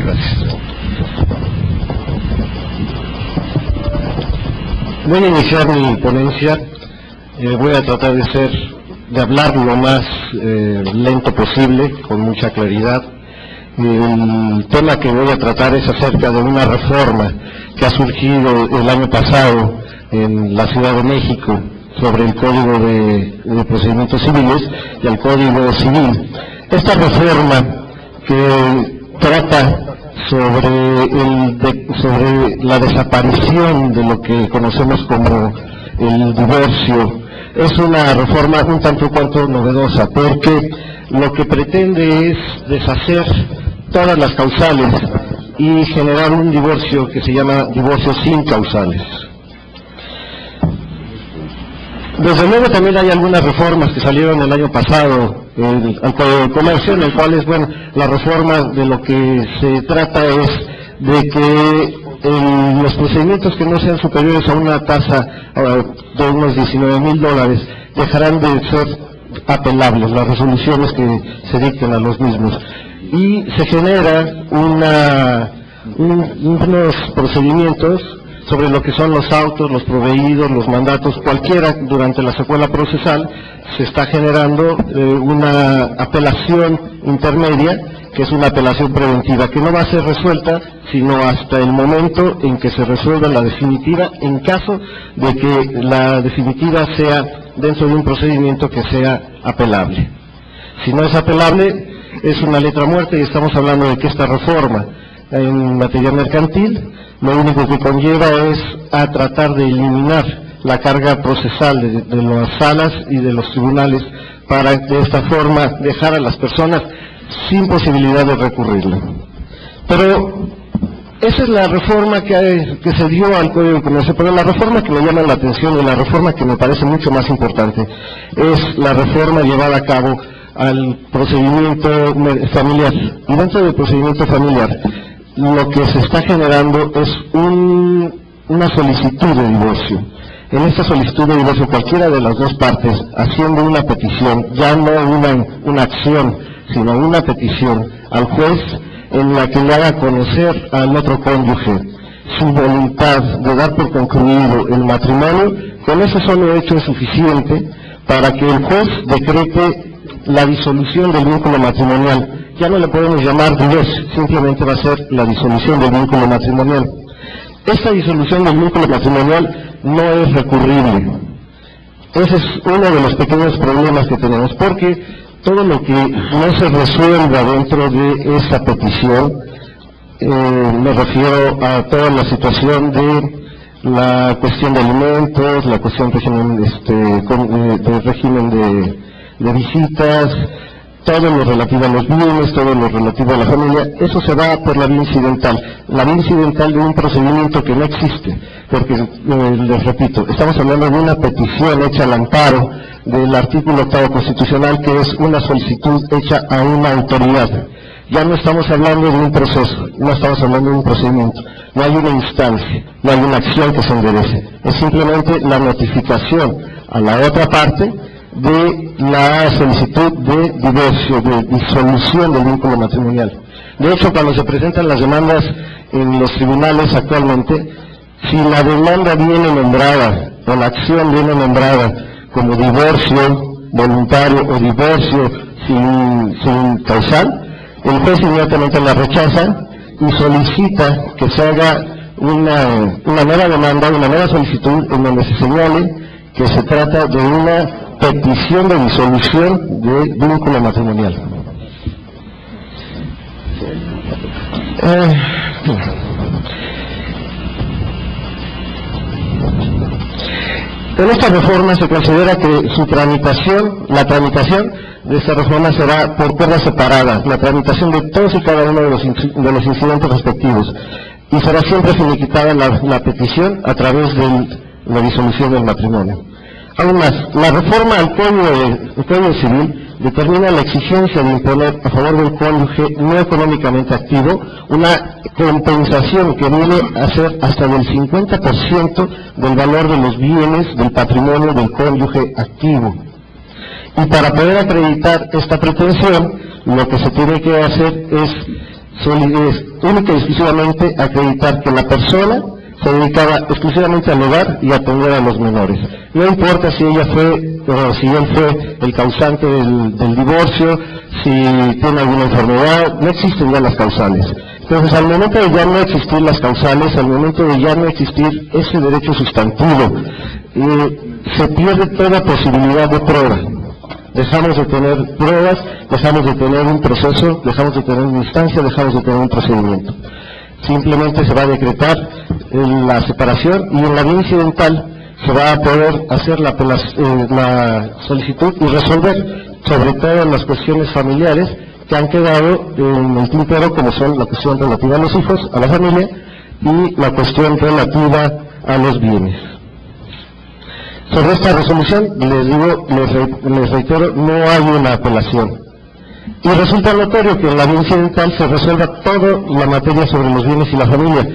Gracias. Voy a iniciar mi ponencia. Voy a tratar de hablar lo más lento posible, con mucha claridad. El tema que voy a tratar es acerca de una reforma que ha surgido el año pasado en la Ciudad de México sobre el Código de Procedimientos Civiles y el Código Civil. Esta reforma que trata sobre la desaparición de lo que conocemos como el divorcio, es una reforma un tanto cuanto novedosa, porque lo que pretende es deshacer todas las causales y generar un divorcio que se llama divorcio sin causales. Desde luego también hay algunas reformas que salieron el año pasado al Código de Comercio, en el cual es, bueno, la reforma de lo que se trata es de que los procedimientos que no sean superiores a una tasa de unos $19,000 dejarán de ser apelables, las resoluciones que se dicten a los mismos. Y se genera unos procedimientos sobre lo que son los autos, los proveídos, los mandatos, cualquiera durante la secuela procesal. Se está generando una apelación intermedia, que es una apelación preventiva, que no va a ser resuelta sino hasta el momento en que se resuelva la definitiva, en caso de que la definitiva sea dentro de un procedimiento que sea apelable. Si no es apelable, es una letra muerta, y estamos hablando de que esta reforma en materia mercantil lo único que conlleva es a tratar de eliminar la carga procesal de las salas y de los tribunales, para de esta forma dejar a las personas sin posibilidad de recurrirla. Pero esa es la reforma que se dio al Código de Comercio. Pero la reforma que me llama la atención, y la reforma que me parece mucho más importante, es la reforma llevada a cabo al procedimiento familiar. Y dentro del procedimiento familiar, lo que se está generando es una solicitud de divorcio. En esta solicitud de divorcio, cualquiera de las dos partes, haciendo una petición, ya no una acción, sino una petición al juez, en la que le haga conocer al otro cónyuge su voluntad de dar por concluido el matrimonio, con ese solo hecho es suficiente para que el juez decrete la disolución del vínculo matrimonial. Ya no le podemos llamar divorcio, simplemente va a ser la disolución del vínculo matrimonial. Esta disolución del vínculo matrimonial no es recurrible. Ese es uno de los pequeños problemas que tenemos, porque todo lo que no se resuelva dentro de esa petición, me refiero a toda la situación de la cuestión de alimentos, la cuestión de régimen de visitas, todo lo relativo a los bienes, todo lo relativo a la familia, eso se va por la vía incidental de un procedimiento que no existe, porque, les repito, estamos hablando de una petición hecha al amparo del artículo 8 constitucional, que es una solicitud hecha a una autoridad. Ya no estamos hablando de un proceso, no estamos hablando de un procedimiento, no hay una instancia, no hay una acción que se enderece, es simplemente la notificación a la otra parte de la solicitud de divorcio, de disolución del vínculo matrimonial. De hecho, cuando se presentan las demandas en los tribunales actualmente, si la demanda viene nombrada, o la acción viene nombrada como divorcio voluntario o divorcio sin causal, el juez inmediatamente la rechaza y solicita que se haga una nueva demanda, una nueva solicitud, en donde se señale que se trata de una petición de disolución de vínculo matrimonial. En esta reforma se considera que la tramitación de esta reforma será por cuerda separada, la tramitación de todos y cada uno de los incidentes respectivos, y será siempre finiquitada la petición a través de la disolución del matrimonio. Aún más, la reforma al Código Civil determina la exigencia de imponer a favor del cónyuge no económicamente activo una compensación que viene a ser hasta del 50% del valor de los bienes del patrimonio del cónyuge activo. Y para poder acreditar esta pretensión, lo que se tiene que hacer es única y exclusivamente acreditar que la persona se dedicaba exclusivamente al hogar y a atender a los menores. No importa si ella fue, o si él fue el causante del divorcio, si tiene alguna enfermedad, no existen ya las causales. Entonces, al momento de ya no existir las causales, al momento de ya no existir ese derecho sustantivo, se pierde toda posibilidad de prueba. Dejamos de tener pruebas, dejamos de tener un proceso, dejamos de tener una instancia, dejamos de tener un procedimiento. Simplemente se va a decretar la separación y en la vía incidental se va a poder hacer la solicitud y resolver sobre todo las cuestiones familiares que han quedado en el tintero, como son la cuestión relativa a los hijos, a la familia, y la cuestión relativa a los bienes. Sobre esta resolución, les reitero, no hay una apelación. Y resulta notorio que en la vía incidental se resuelva toda la materia sobre los bienes y la familia,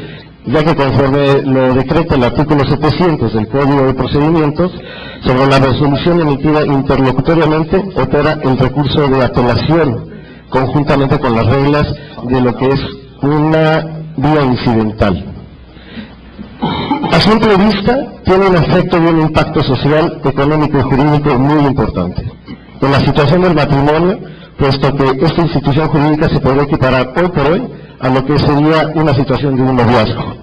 ya que conforme lo decreta el artículo 700 del Código de Procedimientos, sobre la resolución emitida interlocutoriamente opera el recurso de apelación, conjuntamente con las reglas de lo que es una vía incidental. A simple vista, tiene un efecto y un impacto social, económico y jurídico muy importante. En la situación del matrimonio, puesto que esta institución jurídica se podría equiparar hoy por hoy a lo que sería una situación de un noviazgo,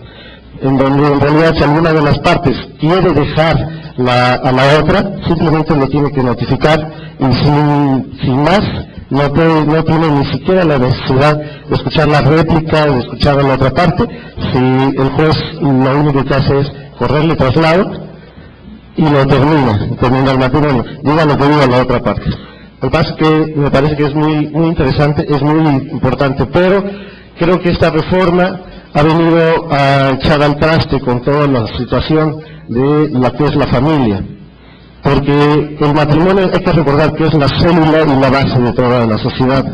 en donde en realidad si alguna de las partes quiere dejar a la otra, simplemente lo tiene que notificar y sin más no tiene ni siquiera la necesidad de escuchar la réplica, de escuchar a la otra parte. Si el juez lo único que hace es correrle traslado y lo termina el matrimonio, diga lo que diga la otra parte. Lo que pasa es que me parece que es muy interesante, es muy importante, pero creo que esta reforma ha venido a echar al traste con toda la situación de la que es la familia. Porque el matrimonio hay que recordar que es la célula y la base de toda la sociedad.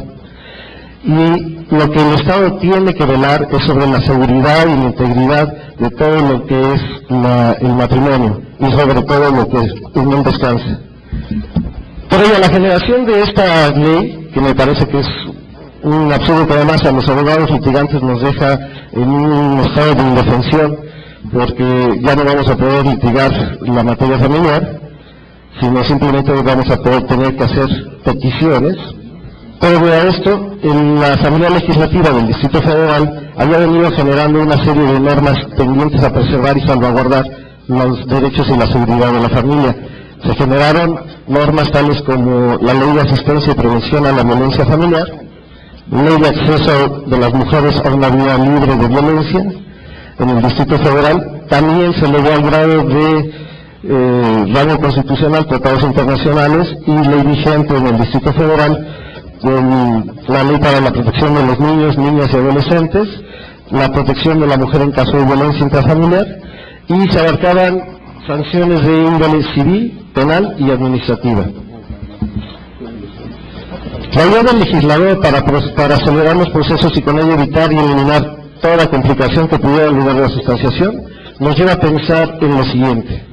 Y lo que el Estado tiene que velar es sobre la seguridad y la integridad de todo lo que es el matrimonio y sobre todo lo que es un descanso. Por ello, la generación de esta ley, que me parece que es un absurdo que además a los abogados litigantes nos deja en un estado de indefensión, porque ya no vamos a poder litigar la materia familiar, sino simplemente vamos a poder tener que hacer peticiones. Previo a esto, en la Asamblea Legislativa del Distrito Federal había venido generando una serie de normas tendientes a preservar y salvaguardar los derechos y la seguridad de la familia. Se generaron normas tales como la Ley de Asistencia y Prevención a la Violencia Familiar, Ley de Acceso de las Mujeres a una Vida Libre de Violencia en el Distrito Federal. También se elevó al grado de rango constitucional, tratados internacionales y ley vigente en el Distrito Federal, la ley para la protección de los niños, niñas y adolescentes, la protección de la mujer en caso de violencia intrafamiliar, y se abarcaban sanciones de índole civil, penal y administrativa. La idea del legislador para acelerar los procesos y con ello evitar y eliminar toda complicación que pudiera lugar de la sustanciación nos lleva a pensar en lo siguiente.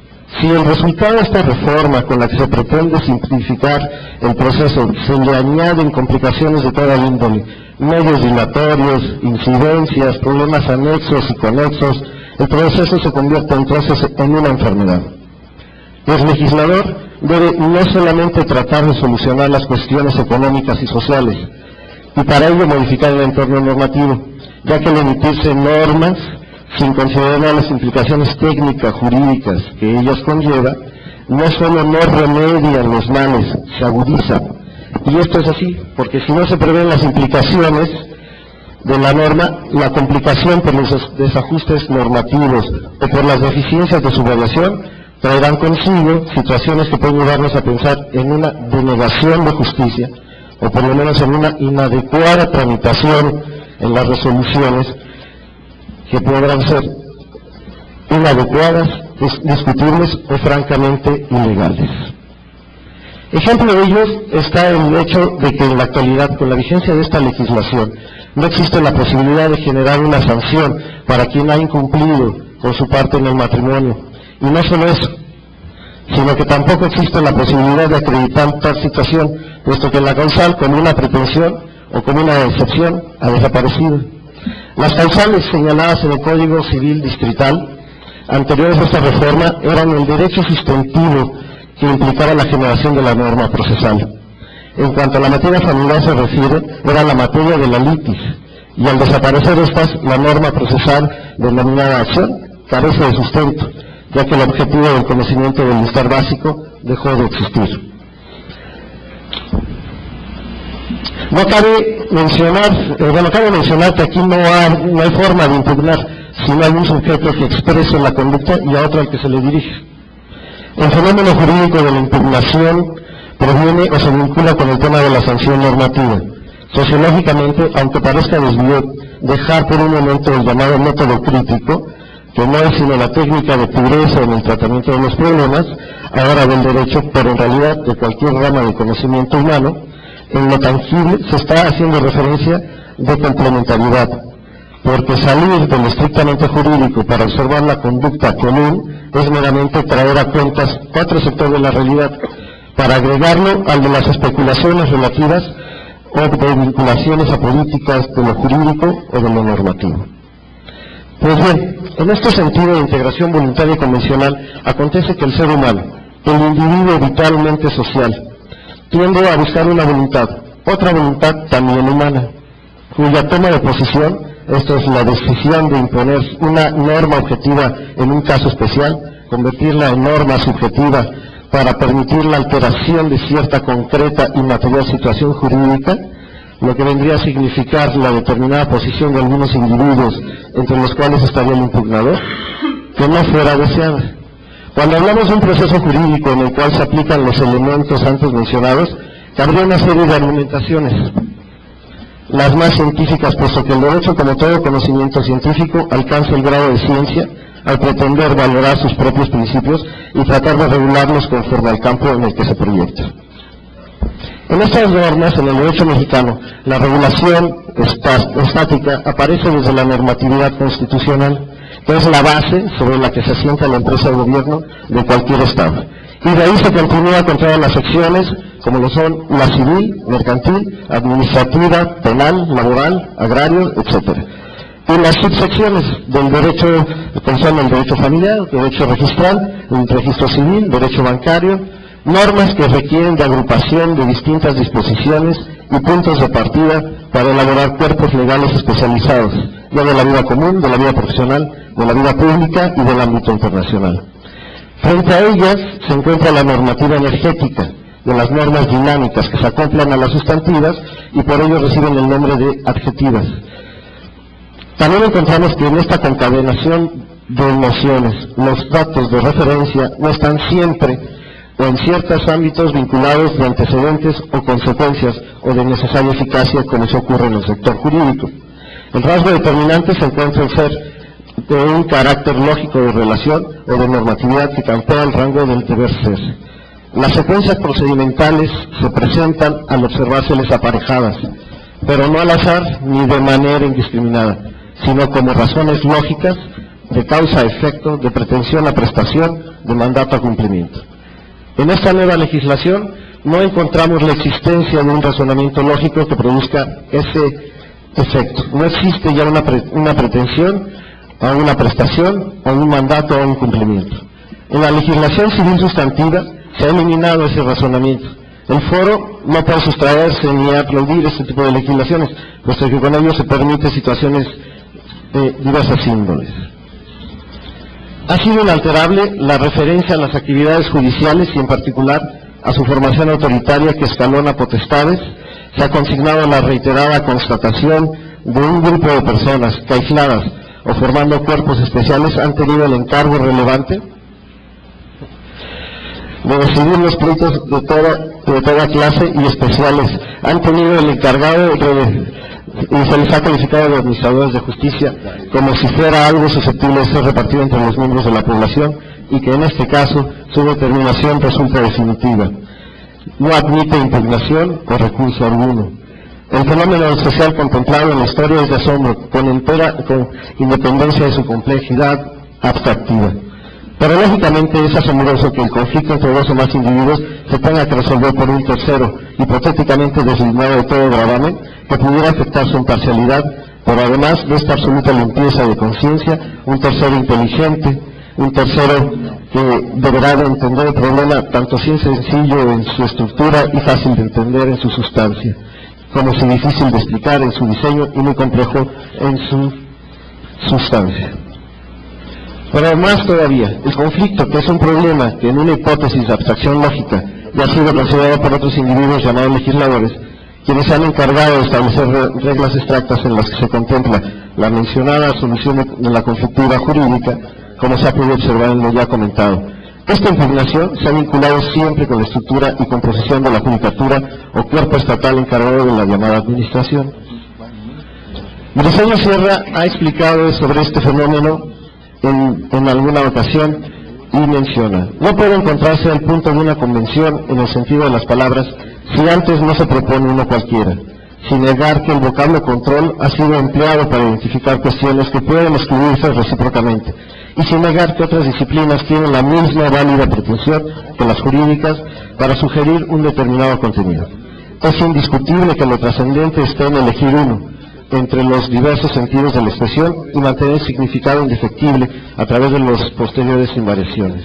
Si el resultado de esta reforma con la que se pretende simplificar el proceso se le añaden complicaciones de toda índole, medios dilatorios, incidencias, problemas anexos y conexos, el proceso se convierte entonces en una enfermedad. El legislador debe no solamente tratar de solucionar las cuestiones económicas y sociales, y para ello modificar el entorno normativo, ya que al emitirse normas sin considerar las implicaciones técnicas, jurídicas que ellas conllevan, no solo no remedian los males, se agudizan. Y esto es así, porque si no se prevén las implicaciones de la norma, la complicación por los desajustes normativos o por las deficiencias de su evaluación traerán consigo situaciones que pueden llevarnos a pensar en una denegación de justicia, o por lo menos en una inadecuada tramitación en las resoluciones, que podrán ser inadecuadas, discutibles o francamente ilegales. Ejemplo de ello está el hecho de que en la actualidad, con la vigencia de esta legislación, no existe la posibilidad de generar una sanción para quien ha incumplido con su parte en el matrimonio. Y no solo eso, sino que tampoco existe la posibilidad de acreditar tal situación, puesto que la causal, con una pretensión, o como una excepción, ha desaparecido. Las causales señaladas en el Código Civil Distrital anteriores a esta reforma eran el derecho sustantivo que implicaba la generación de la norma procesal. En cuanto a la materia familiar se refiere, era la materia de la litis, y al desaparecer estas, la norma procesal denominada acción carece de sustento, ya que el objetivo del conocimiento del bienestar básico dejó de existir. Cabe mencionar que aquí no hay forma de impugnar si no hay un sujeto que exprese la conducta y a otro al que se le dirige. El fenómeno jurídico de la impugnación proviene o se vincula con el tema de la sanción normativa. Sociológicamente, aunque parezca desvío, dejar por un momento el llamado método crítico, que no es sino la técnica de pureza en el tratamiento de los problemas, ahora del derecho, pero en realidad de cualquier rama de conocimiento humano, en lo tangible se está haciendo referencia de complementariedad, porque salir de lo estrictamente jurídico para observar la conducta común es meramente traer a cuentas otro sector de la realidad, para agregarlo al de las especulaciones relativas o de vinculaciones a políticas de lo jurídico o de lo normativo. Pues bien, en este sentido de integración voluntaria y convencional, acontece que el ser humano, el individuo vitalmente social, tiende a buscar una voluntad, otra voluntad también humana, cuya toma de posición, esto es la decisión de imponer una norma objetiva en un caso especial, convertirla en norma subjetiva para permitir la alteración de cierta concreta y material situación jurídica, lo que vendría a significar la determinada posición de algunos individuos, entre los cuales estaría el impugnador, que no fuera deseada. Cuando hablamos de un proceso jurídico en el cual se aplican los elementos antes mencionados, cabría una serie de argumentaciones, las más científicas, puesto que el derecho, como todo conocimiento científico, alcanza el grado de ciencia al pretender valorar sus propios principios y tratar de regularlos conforme al campo en el que se proyecta. En estas normas, en el derecho mexicano, la regulación estática aparece desde la normatividad constitucional, que es la base sobre la que se asienta la empresa de gobierno de cualquier Estado. Y de ahí se continúa con todas las secciones, como lo son la civil, mercantil, administrativa, penal, laboral, agrario, etc. Y las subsecciones del derecho, como son el derecho familiar, derecho registral, el registro civil, derecho bancario, normas que requieren de agrupación de distintas disposiciones y puntos de partida para elaborar cuerpos legales especializados, ya de la vida común, de la vida profesional, de la vida pública y del ámbito internacional. Frente a ellas se encuentra la normativa energética, de las normas dinámicas que se acoplan a las sustantivas y por ello reciben el nombre de adjetivas. También encontramos que en esta concatenación de nociones, los datos de referencia no están siempre o en ciertos ámbitos vinculados de antecedentes o consecuencias o de necesaria eficacia, como se ocurre en el sector jurídico. El rasgo determinante se encuentra en ser de un carácter lógico de relación o de normatividad que campea el rango del deber ser. Las secuencias procedimentales se presentan al observárseles aparejadas, pero no al azar ni de manera indiscriminada, sino como razones lógicas de causa a efecto, de pretensión a prestación, de mandato a cumplimiento. En esta nueva legislación no encontramos la existencia de un razonamiento lógico que produzca ese efecto. No existe ya una pretensión a una prestación, o un mandato a un cumplimiento. En la legislación civil sustantiva se ha eliminado ese razonamiento. El foro no puede sustraerse ni aplaudir este tipo de legislaciones, puesto que con ello se permite situaciones de diversas índoles. Ha sido inalterable la referencia a las actividades judiciales y en particular a su formación autoritaria que escalona potestades. Se ha consignado la reiterada constatación de un grupo de personas que aisladas o formando cuerpos especiales han tenido el encargo relevante de decidir los pleitos de toda clase y especiales. Han tenido el encargado y se les ha calificado de administradores de justicia como si fuera algo susceptible de ser repartido entre los miembros de la población y que en este caso su determinación resulta definitiva. No admite impugnación o recurso alguno. El fenómeno social contemplado en la historia es de asombro, con independencia de su complejidad abstractiva. Pero lógicamente es asombroso que el conflicto entre dos o más individuos se tenga que resolver por un tercero, hipotéticamente deslindado de todo gravamen, que pudiera afectar su imparcialidad, pero además de esta absoluta limpieza de conciencia, un tercero inteligente, un tercero que deberá de entender el problema tanto si es sencillo en su estructura y fácil de entender en su sustancia, como si difícil de explicar en su diseño y muy complejo en su sustancia. Pero más todavía, el conflicto, que es un problema que en una hipótesis de abstracción lógica ya ha sido considerado por otros individuos llamados legisladores, quienes se han encargado de establecer reglas extractas en las que se contempla la mencionada solución de la conflictiva jurídica, como se ha podido observar en lo ya comentado. Esta impugnación se ha vinculado siempre con la estructura y composición de la judicatura o cuerpo estatal encargado de la llamada administración. Briceño Sierra ha explicado sobre este fenómeno en alguna ocasión y menciona: no puede encontrarse al punto de una convención en el sentido de las palabras si antes no se propone uno cualquiera, sin negar que el vocablo control ha sido empleado para identificar cuestiones que pueden excluirse recíprocamente, y sin negar que otras disciplinas tienen la misma válida pretensión que las jurídicas para sugerir un determinado contenido. Es indiscutible que lo trascendente está en elegir uno entre los diversos sentidos de la expresión y mantener el significado indefectible a través de las posteriores invariaciones.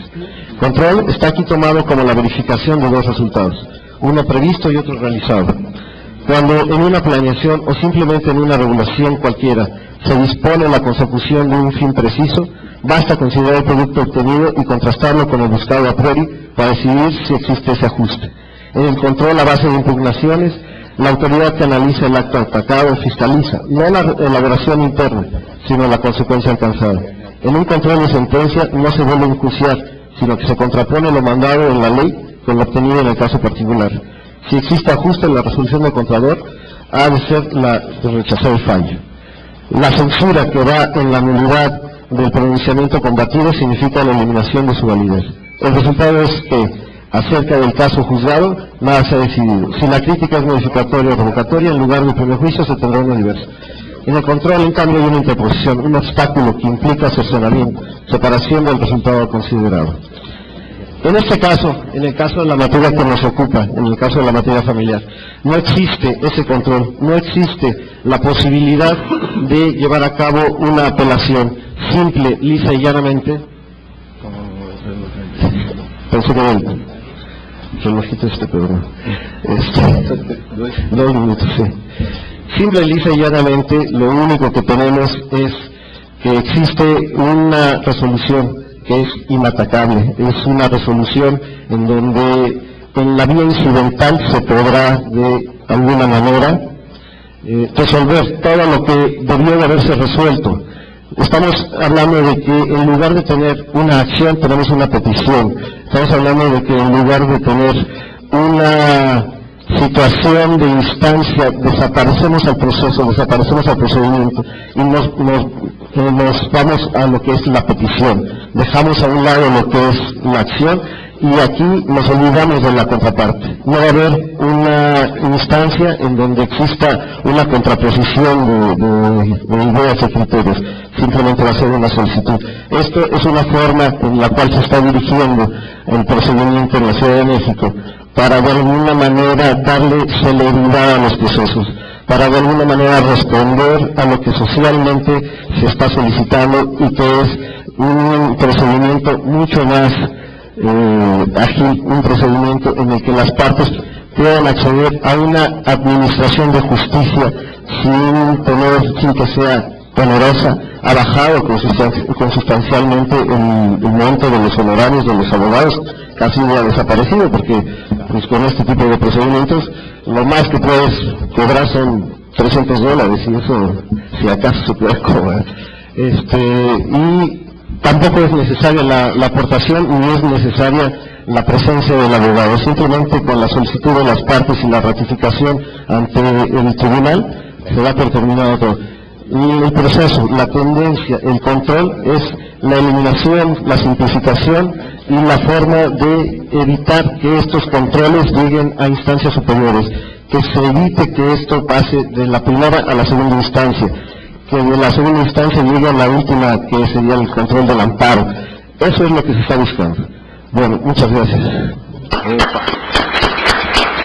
Control está aquí tomado como la verificación de dos resultados, uno previsto y otro realizado. Cuando en una planeación o simplemente en una regulación cualquiera se dispone la consecución de un fin preciso, basta considerar el producto obtenido y contrastarlo con el buscado a priori para decidir si existe ese ajuste. En el control a base de impugnaciones, la autoridad que analiza el acto atacado fiscaliza, no la elaboración interna, sino la consecuencia alcanzada. En un control de sentencia no se vuelve a enjuiciar, sino que se contrapone lo mandado en la ley con lo obtenido en el caso particular. Si existe ajuste en la resolución del contrador, ha de ser la de rechazar el fallo. La censura que va en la nulidad del pronunciamiento combatido significa la eliminación de su validez. El resultado es que, acerca del caso juzgado, nada se ha decidido. Si la crítica es modificatoria o revocatoria, en lugar del primer juicio se tendrá uno diverso. En el control, en cambio, hay una interposición, un obstáculo que implica cercenamiento, separación del resultado considerado. En este caso, en el caso de la materia que nos ocupa, en el caso de la materia familiar, no existe ese control, no existe la posibilidad de llevar a cabo una apelación simple, lisa y llanamente. Pensé que era el relojito pero no. 2 minutos, sí. Simple, lisa y llanamente, lo único que tenemos es que existe una resolución que es inatacable, es una resolución en donde en la vía incidental se podrá de alguna manera resolver todo lo que debió de haberse resuelto. Estamos hablando de que en lugar de tener una acción tenemos una petición, estamos hablando de que en lugar de tener una situación de instancia desaparecemos al proceso, desaparecemos al procedimiento y nos vamos a lo que es la petición, dejamos a un lado lo que es la acción y aquí nos olvidamos de la contraparte. No va a haber una instancia en donde exista una contraposición de ideas y criterios, simplemente va a ser una solicitud. Esto es una forma en la cual se está dirigiendo el procedimiento en la Ciudad de México para de alguna manera darle celeridad a los procesos, para de alguna manera responder a lo que socialmente se está solicitando y que es un procedimiento mucho más ágil, un procedimiento en el que las partes puedan acceder a una administración de justicia sin que sea onerosa. Ha bajado consustancialmente el monto de los honorarios de los abogados, casi ha desaparecido, porque pues, con este tipo de procedimientos lo más que puedes cobrar son $300 y eso si acaso se puede cobrar. Y tampoco es necesaria la aportación ni es necesaria la presencia del abogado, simplemente con la solicitud de las partes y la ratificación ante el tribunal se da por terminado todo. Y el proceso, la tendencia, el control es la eliminación, la simplificación y la forma de evitar que estos controles lleguen a instancias superiores, que se evite que esto pase de la primera a la segunda instancia, que de la segunda instancia llegue a la última, que sería el control del amparo, Eso es lo que se está buscando. Bueno, muchas gracias.